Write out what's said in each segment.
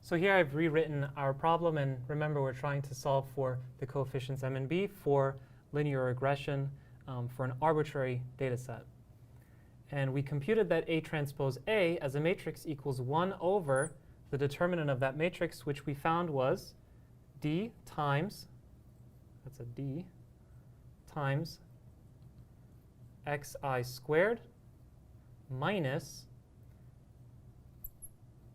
So here I've rewritten our problem, and remember we're trying to solve for the coefficients m and b for linear regression for an arbitrary data set. And we computed that A transpose A as a matrix equals 1 over the determinant of that matrix, which we found was D times, that's a D, times xi squared minus,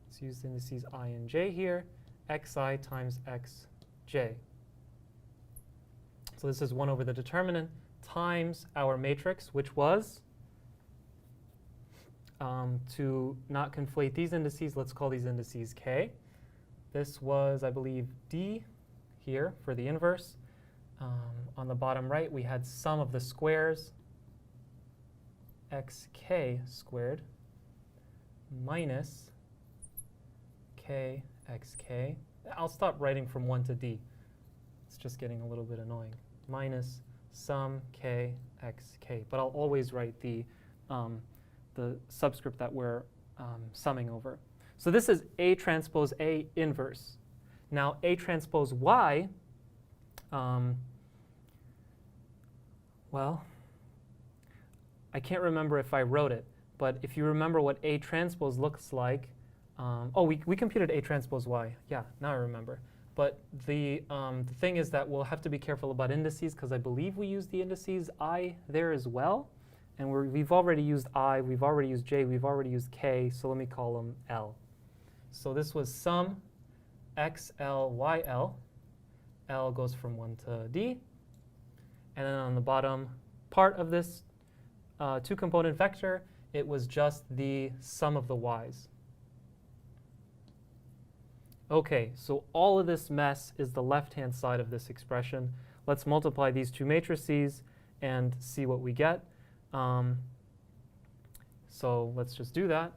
let's use the indices I and j here, xi times xj. So this is 1 over the determinant times our matrix, which was, to not conflate these indices, let's call these indices k. This was, I believe, D here for the inverse. On the bottom right, we had sum of the squares, xk squared minus k xk. I'll stop writing from 1 to D. It's just getting a little bit annoying. Minus sum k xk. But I'll always write the subscript that we're summing over. So this is A transpose A inverse. Now A transpose Y, well, I can't remember if I wrote it, but if you remember what A transpose looks like, oh, we computed A transpose Y. Yeah, now I remember. But the thing is that we'll have to be careful about indices, because I believe we used the indices I there as well. And we've already used I, we've already used J, we've already used K, so let me call them L. So this was sum XL, YL. L goes from 1 to D. And then on the bottom part of this two-component vector, it was just the sum of the y's. OK, so all of this mess is the left-hand side of this expression. Let's multiply these two matrices and see what we get. So let's just do that.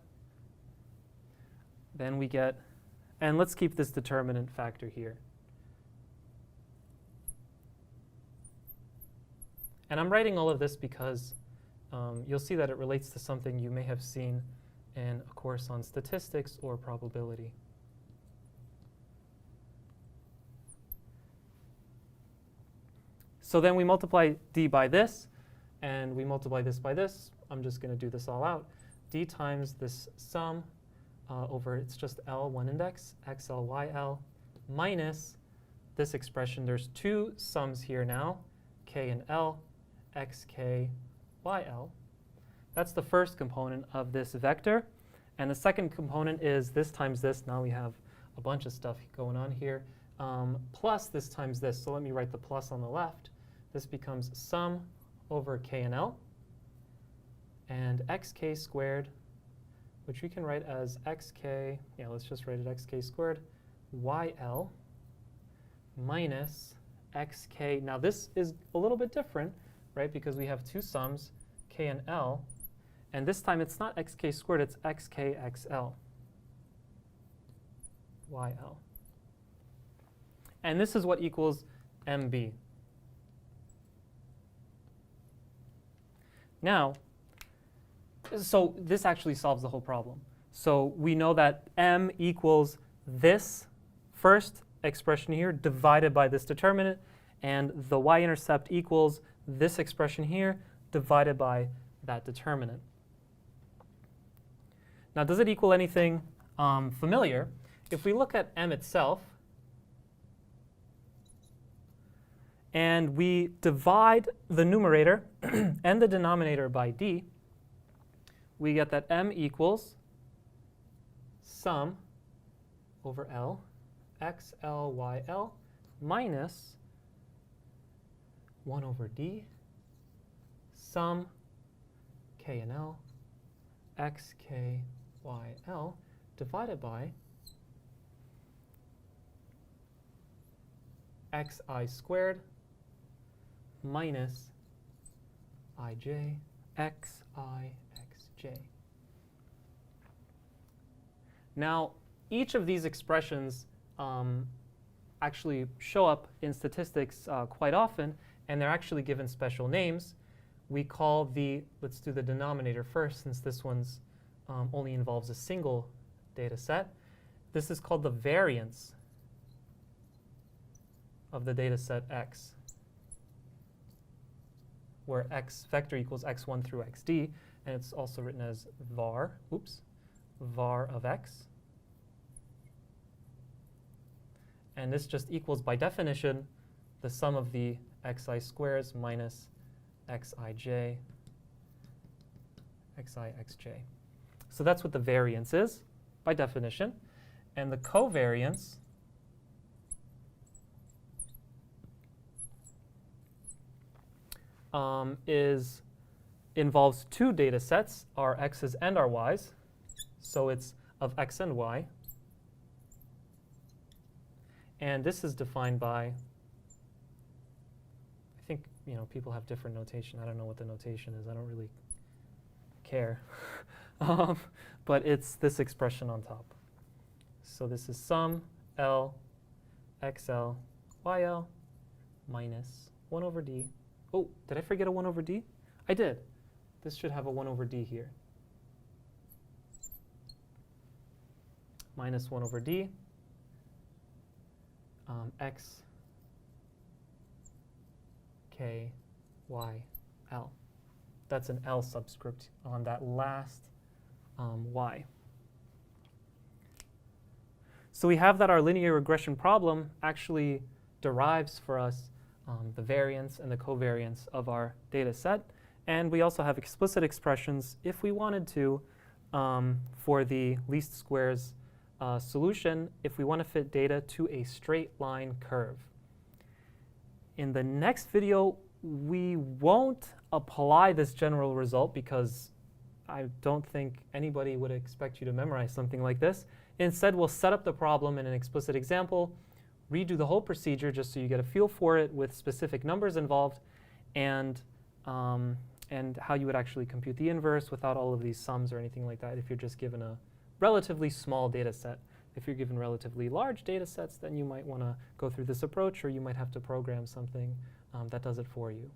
Then we get, and let's keep this determinant factor here. And I'm writing all of this because you'll see that it relates to something you may have seen in a course on statistics or probability. So then we multiply D by this, and we multiply this by this. I'm just going to do this all out. D times this sum over, it's just L, one index, XL, YL, minus this expression. There's two sums here now, K and L, XK, YL. That's the first component of this vector. And the second component is this times this. Now we have a bunch of stuff going on here. Plus this times this. So let me write the plus on the left. This becomes sum over K and L, and xk squared, which we can write as xk, yeah, let's just write it xk squared, YL minus xk. Now this is a little bit different, right, because we have two sums, K and L, and this time it's not xk squared, it's xk YL. And this is what equals MB. Now, so this actually solves the whole problem. So we know that M equals this first expression here divided by this determinant, and the y-intercept equals this expression here divided by that determinant. Now, does it equal anything familiar? If we look at M itself, and we divide the numerator and the denominator by D, we get that M equals sum over L, XL, YL, minus 1 over D, sum K and L, XK, YL, divided by XI squared minus ij xi xj. Now, each of these expressions actually show up in statistics quite often, and they're actually given special names. We call let's do the denominator first, since this one's only involves a single data set. This is called the variance of the data set x, where x vector equals x1 through xd, and it's also written as var of x. And this just equals, by definition, the sum of the xi squares minus xij, xj. So that's what the variance is, by definition. And the covariance involves two data sets, our x's and our y's. So it's of x and y. And this is defined by, I think people have different notation. I don't know what the notation is. I don't really care. But it's this expression on top. So this is sum L xl yl minus 1 over d. Oh, did I forget a 1 over d? I did. This should have a 1 over d here. Minus 1 over d x k y l. That's an L subscript on that last y. So we have that our linear regression problem actually derives for us the variance and the covariance of our data set. And we also have explicit expressions, if we wanted to, for the least squares solution if we want to fit data to a straight line curve. In the next video, we won't apply this general result because I don't think anybody would expect you to memorize something like this. Instead, we'll set up the problem in an explicit example, redo the whole procedure just so you get a feel for it with specific numbers involved, and how you would actually compute the inverse without all of these sums or anything like that if you're just given a relatively small data set. If you're given relatively large data sets, then you might want to go through this approach, or you might have to program something that does it for you.